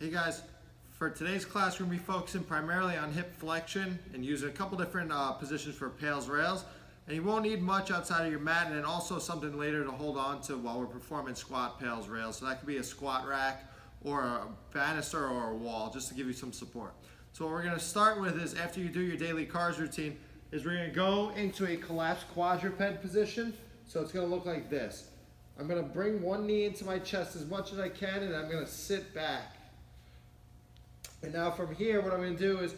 Hey guys, for today's class we're going to be focusing primarily on hip flexion and using a couple different positions for pails rails. And you won't need much outside of your mat, and then also something later to hold on to while we're performing squat pails rails. So that could be a squat rack or a banister or a wall, just to give you some support. So what we're going to start with is, after you do your daily cars routine, is we're going to go into a collapsed quadruped position. So it's going to look like this. I'm going to bring one knee into my chest as much as I can, and I'm going to sit back. And now from here, what I'm going to do is,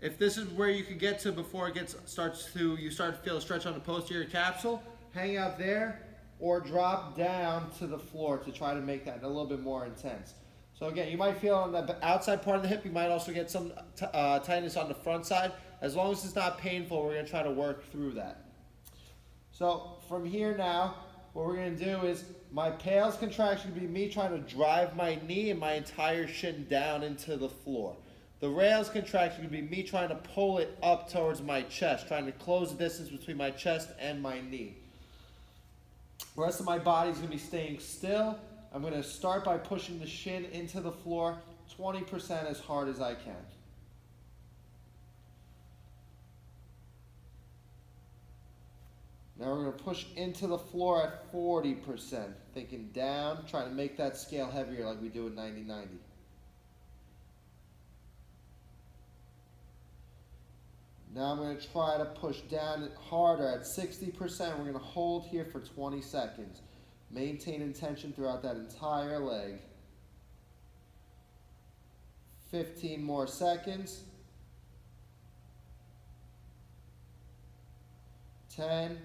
if this is where you can get to before you start to feel a stretch on the posterior capsule, hang out there or drop down to the floor to try to make that a little bit more intense. So again, you might feel on the outside part of the hip, you might also get some tightness on the front side. As long as it's not painful, we're going to try to work through that. So from here now, what we're going to do is, my pails contraction will be me trying to drive my knee and my entire shin down into the floor. The rails contraction will be me trying to pull it up towards my chest, trying to close the distance between my chest and my knee. The rest of my body is going to be staying still. I'm going to start by pushing the shin into the floor 20% as hard as I can. Now we're going to push into the floor at 40%, thinking down, trying to make that scale heavier like we do in 90-90. Now I'm going to try to push down harder at 60%. We're going to hold here for 20 seconds. Maintain intention throughout that entire leg. 15 more seconds. 10,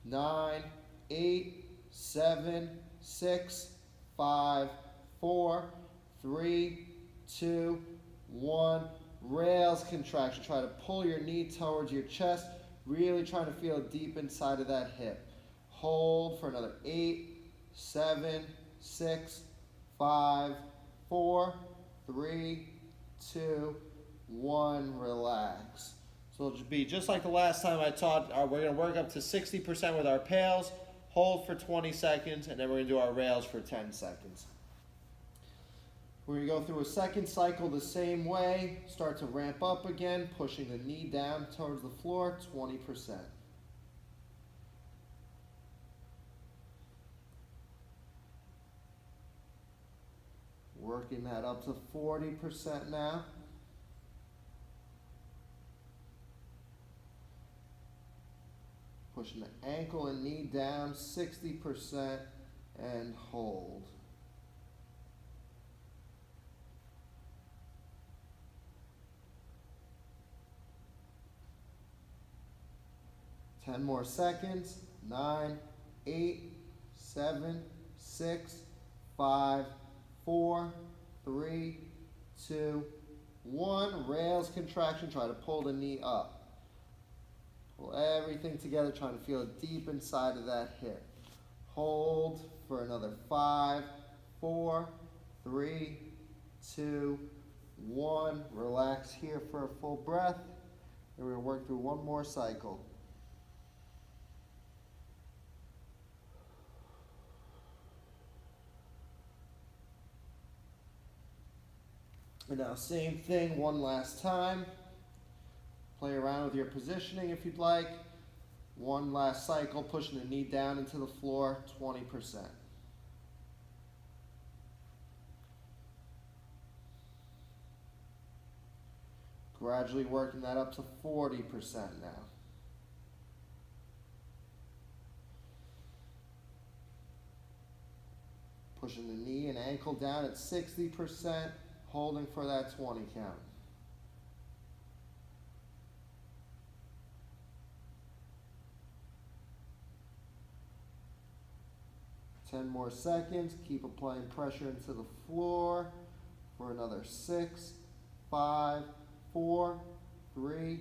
9, 8, 7, 6, 5, 4, 3, 2, 1. Rails contraction. Try to pull your knee towards your chest, really trying to feel deep inside of that hip. Hold for another 8, 7, 6, 5, 4, 3, 2, 1. Relax. So it'll be just like the last time I taught. We're going to work up to 60% with our pails, hold for 20 seconds, and then we're going to do our rails for 10 seconds. We're going to go through a second cycle the same way. Start to ramp up again, pushing the knee down towards the floor, 20%. Working that up to 40% now. Pushing the ankle and knee down 60% and hold. Ten more seconds. 9, 8, 7, 6, 5, 4, 3, 2, 1. Rails contraction. Try to pull the knee up. Pull everything together, trying to feel it deep inside of that hip. Hold for another 5, 4, 3, 2, 1. Relax here for a full breath. And we're going to work through one more cycle. And now same thing one last time. Play around with your positioning if you'd like. One last cycle, pushing the knee down into the floor, 20%. Gradually working that up to 40% now. Pushing the knee and ankle down at 60%, holding for that 20 count. Ten more seconds. Keep applying pressure into the floor for another 6, 5, 4, 3,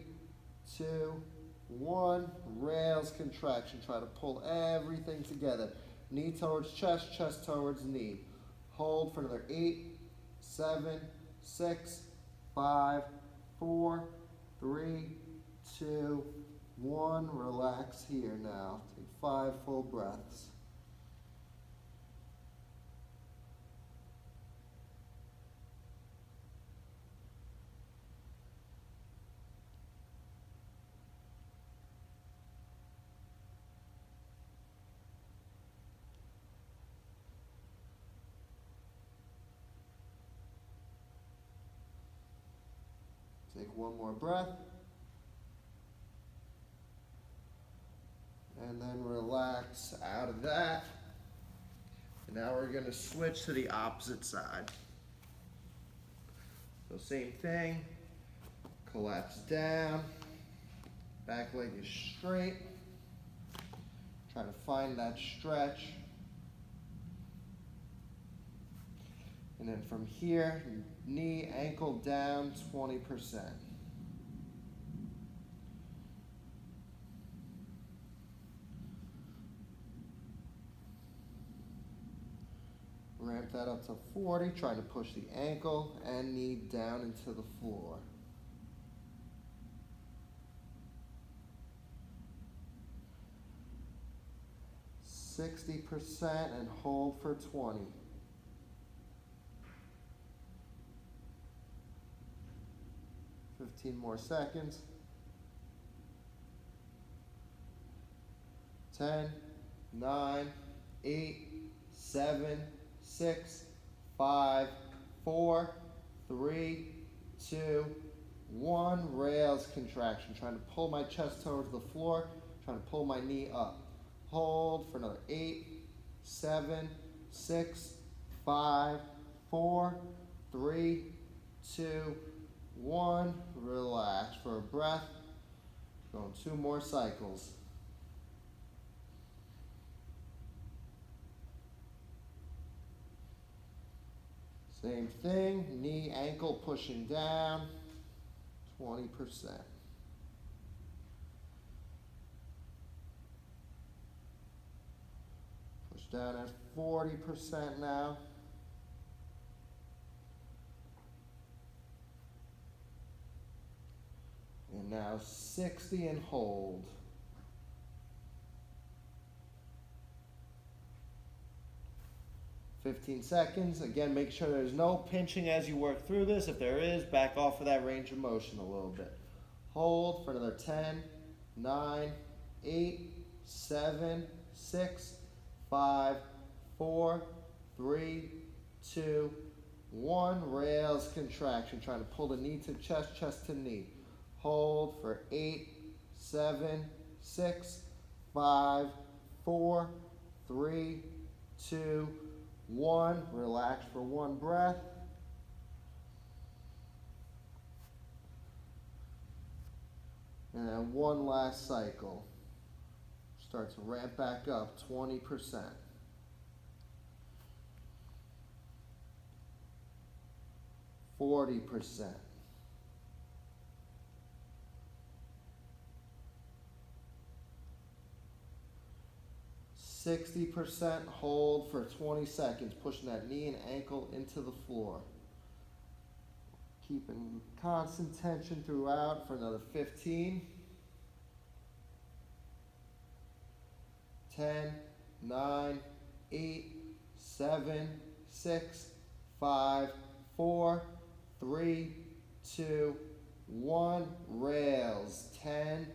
2, 1. Rails contraction. Try to pull everything together. Knee towards chest, chest towards knee. Hold for another 8, 7, 6, 5, 4, 3, 2, 1. Relax here now. Take 5 full breaths. Take one more breath. And then relax out of that. And now we're going to switch to the opposite side. So same thing. Collapse down. Back leg is straight. Try to find that stretch. And then from here, knee, ankle down 20%. Ramp that up to 40, try to push the ankle and knee down into the floor. %60 and hold for 20. Fifteen more seconds. 10, 9, 8, 7, 6, 5, 4, 3, 2, 1. Rails contraction. Trying to pull my chest towards the floor. Trying to pull my knee up. Hold for another 8, 7, 6, 5, 4, 3, 2, 1. Relax for a breath. Going 2 more cycles. Same thing, knee, ankle pushing down, 20%. Push down at 40% now. And now 60 and hold. $15 seconds. Again, make sure there's no pinching as you work through this. If there is, back off of that range of motion a little bit. Hold for another 10, 9, 8, 7, 6, 5, 4, 3, 2, 1. Rails contraction. Trying to pull the knee to chest, chest to knee. Hold for 8, 7, 6, 5, 4, 3, 2, 1. Relax for 1 breath. And then 1 last cycle. Start to ramp back up 20%. 40%. 60%, hold for 20 seconds, pushing that knee and ankle into the floor. Keeping constant tension throughout for another 15. 10, 9, 8, 7, 6, 5, 4, 3, 2, 1. Rails. 10,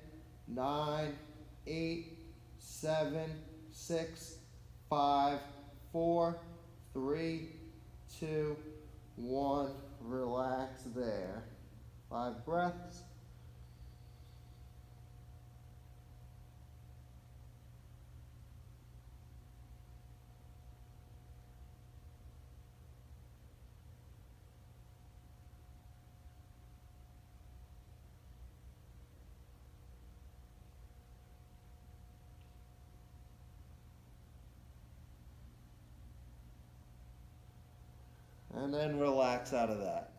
9, 8, 7, 6, 5, 4, 3, 2, 1. Relax there. 5 breaths. And then relax out of that.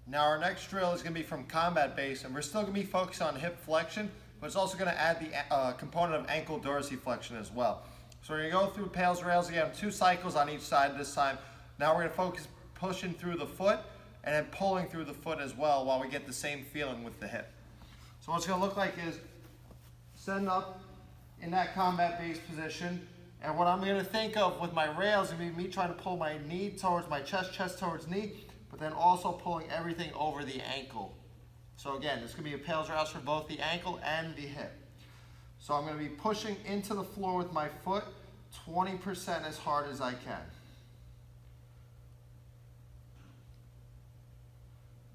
Now our next drill is going to be from combat base, and we're still going to be focused on hip flexion, but it's also going to add the component of ankle dorsiflexion as well. So we're going to go through pails rails again, 2 cycles on each side this time. Now we're going to focus pushing through the foot and then pulling through the foot as well while we get the same feeling with the hip. So what it's going to look like is setting up in that combat base position. And what I'm going to think of with my rails is going to be me trying to pull my knee towards my chest, chest towards knee, but then also pulling everything over the ankle. So again, this is going to be a pails rails for both the ankle and the hip. So I'm going to be pushing into the floor with my foot 20% as hard as I can.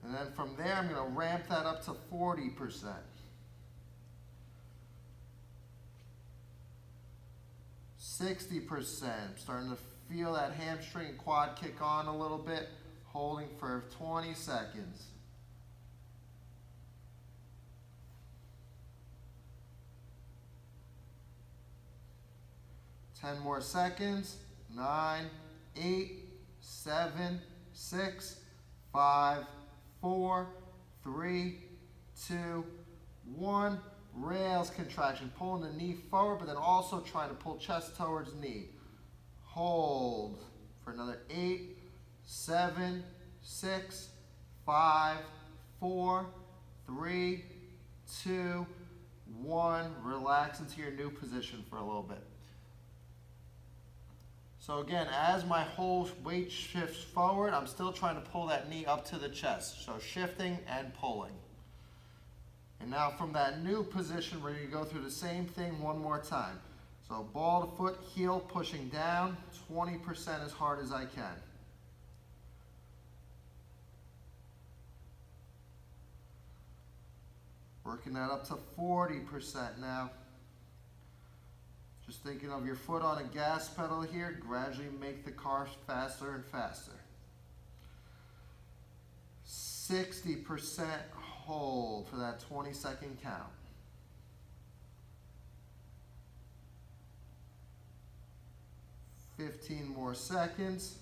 And then from there, I'm going to ramp that up to 40%. 60%. Starting to feel that hamstring and quad kick on a little bit. Holding for 20 seconds. 10 more seconds. 9, 8, 7, 6, 5, 4, 3, 2, 1. Rails contraction. Pulling the knee forward, but then also trying to pull chest towards knee. Hold for another 8, 7, 6, 5, 4, 3, 2, 1. Relax into your new position for a little bit. So again, as my whole weight shifts forward, I'm still trying to pull that knee up to the chest. So shifting and pulling. And now from that new position, we're going to go through the same thing one more time. So ball to foot, heel pushing down, 20% as hard as I can. Working that up to 40% now. Just thinking of your foot on a gas pedal here, gradually make the car faster and faster. 60% hold for that 20-second count. 15 more seconds.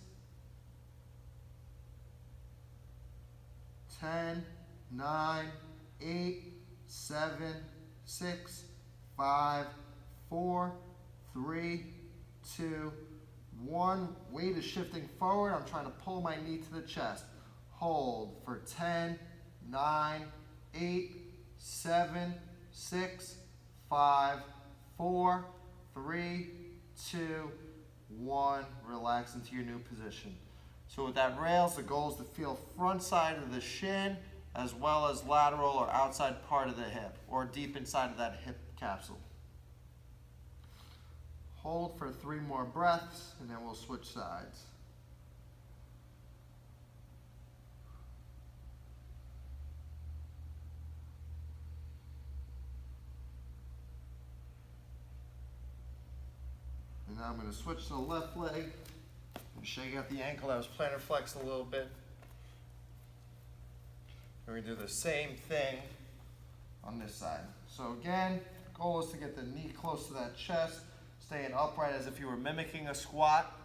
10, 9, 8, 7, 6, 5, 4, 3, 2, 1. Weight is shifting forward. I'm trying to pull my knee to the chest. Hold for 10, 9, 8, 7, 6, 5, 4, 3, 2, 1. Relax into your new position. So with that rails, the goal is to feel front side of the shin as well as lateral or outside part of the hip or deep inside of that hip capsule. Hold for 3 more breaths and then we'll switch sides. And now I'm going to switch to the left leg and shake out the ankle that was plantar flexed a little bit. We're going to do the same thing on this side. So again, the goal is to get the knee close to that chest, staying upright as if you were mimicking a squat,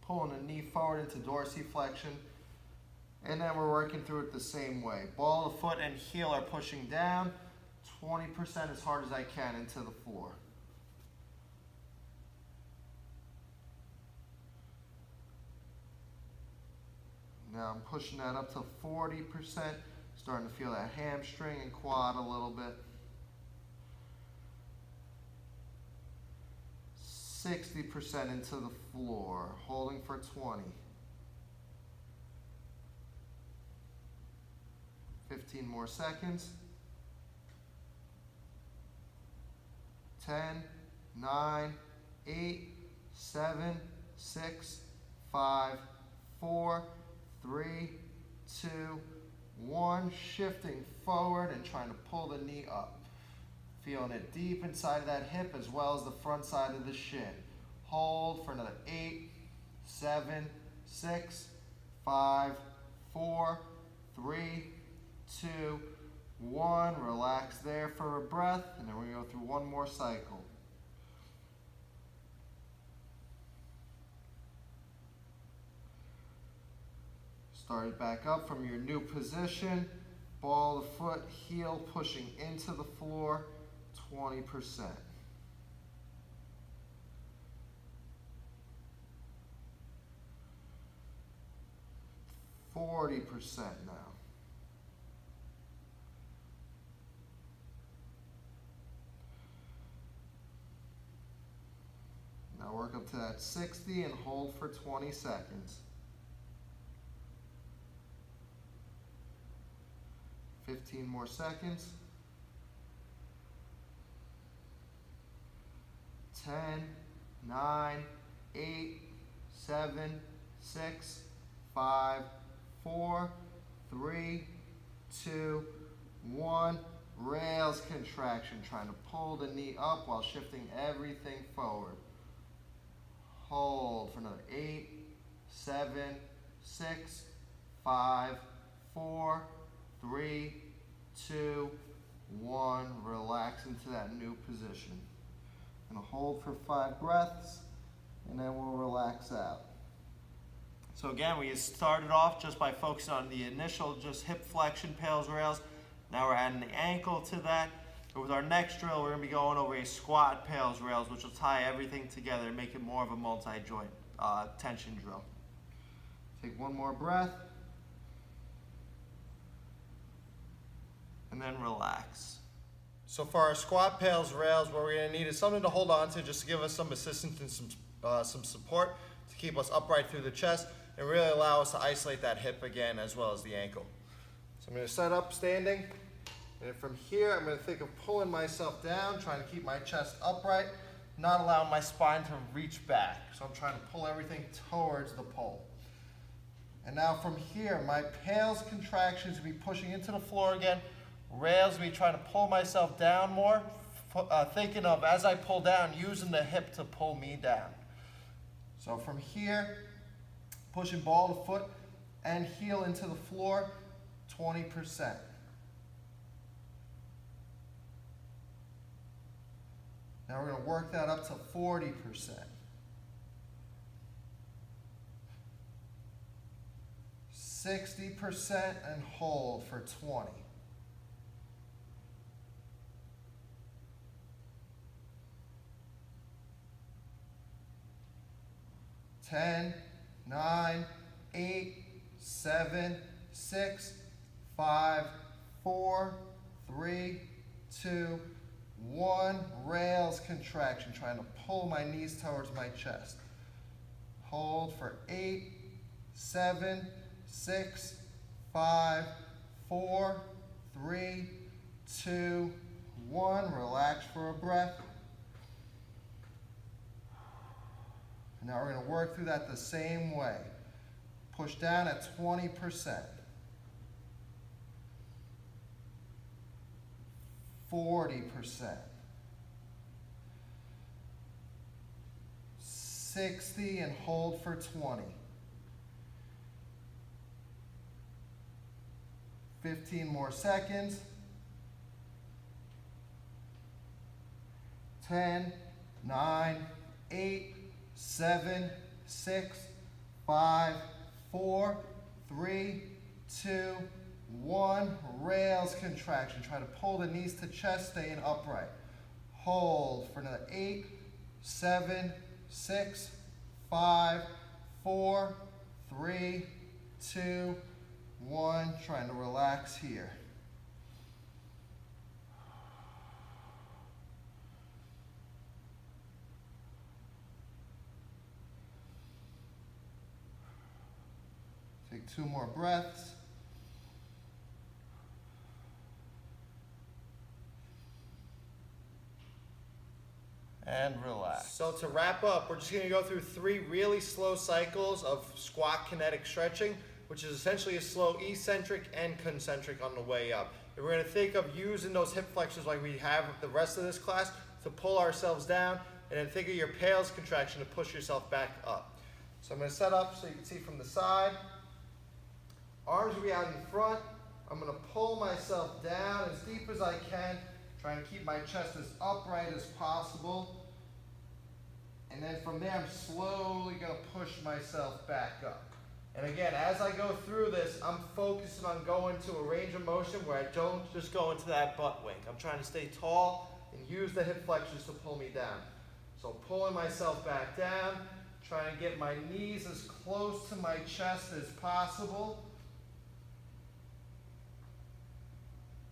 pulling the knee forward into dorsiflexion, and then we're working through it the same way. Ball of foot and heel are pushing down, 20% as hard as I can into the floor. Now I'm pushing that up to 40%, starting to feel that hamstring and quad a little bit. 60% into the floor, holding for 20. 15 more seconds. 10, 9, 8, 7, 6, 5, 4, 3, 2, 1. Shifting forward and trying to pull the knee up. Feeling it deep inside of that hip as well as the front side of the shin. Hold for another 8, 7, 6, 5, 4, 3, 2, 1. Relax there for a breath, and then we're going to go through one more cycle. Start it back up from your new position. Ball of foot, heel pushing into the floor, 20%. 40% now. Now work up to that 60 and hold for 20 seconds. 15 more seconds. 10, 9, 8, 7, 6, 5, 4, 3, 2, 1. Rails contraction, trying to pull the knee up while shifting everything forward. Hold for another 8, 7, 6, 5, 4, 3, 2, 1. Relax into that new position. Gonna hold for 5 breaths, and then we'll relax out. So again, we started off just by focusing on the initial just hip flexion, pails, rails. Now we're adding the ankle to that. But with our next drill, we're gonna be going over a squat, pails, rails, which will tie everything together and make it more of a multi-joint tension drill. Take one more breath. And then relax. So for our squat, pails, rails, what we're going to need is something to hold on to just to give us some assistance and some support to keep us upright through the chest and really allow us to isolate that hip again as well as the ankle. So I'm going to set up standing, and from here I'm going to think of pulling myself down, trying to keep my chest upright, not allowing my spine to reach back. So I'm trying to pull everything towards the pole. And now from here, my pails contractions will be pushing into the floor again. Rails, me trying to pull myself down more, thinking of as I pull down, using the hip to pull me down. So from here, pushing ball to foot and heel into the floor, 20%. Now we're going to work that up to 40%. 60% and hold for 20. 10, 9, 8, 7, 6, 5, 4, 3, 2, 1. Rails contraction, trying to pull my knees towards my chest. Hold for 8, 7, 6, 5, 4, 3, 2, 1. Relax for a breath. Now we're going to work through that the same way. Push down at 20%. 40%. 60 and hold for 20. 15 more seconds. 10, 9, 8, 7, 6, 5, 4, 3, 2, 1. Rails contraction. Try to pull the knees to chest, staying upright. Hold for another 8, 7, 6, 5, 4, 3, 2, 1. Trying to relax here. Take 2 more breaths. And relax. So to wrap up, we're just going to go through 3 really slow cycles of squat kinetic stretching, which is essentially a slow eccentric and concentric on the way up. And we're going to think of using those hip flexors like we have the rest of this class to pull ourselves down, and then think of your pails contraction to push yourself back up. So I'm going to set up so you can see from the side. Arms will be out in front. I'm going to pull myself down as deep as I can, trying to keep my chest as upright as possible. And then from there, I'm slowly going to push myself back up. And again, as I go through this, I'm focusing on going to a range of motion where I don't just go into that butt wink. I'm trying to stay tall and use the hip flexors to pull me down. So pulling myself back down, trying to get my knees as close to my chest as possible.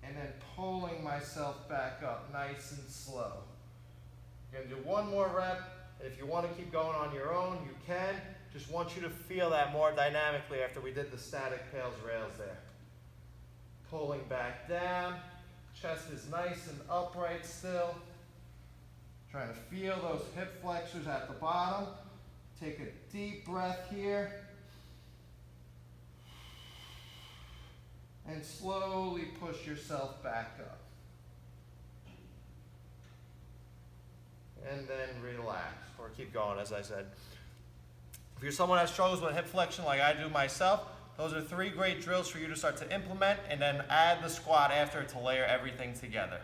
And then pulling myself back up nice and slow. You're going to do 1 more rep. And if you want to keep going on your own, you can. Just want you to feel that more dynamically after we did the static pails rails there. Pulling back down. Chest is nice and upright still. Trying to feel those hip flexors at the bottom. Take a deep breath here. and slowly push yourself back up. And then relax, or keep going, as I said. If you're someone that struggles with hip flexion like I do myself, those are 3 great drills for you to start to implement, and then add the squat after to layer everything together.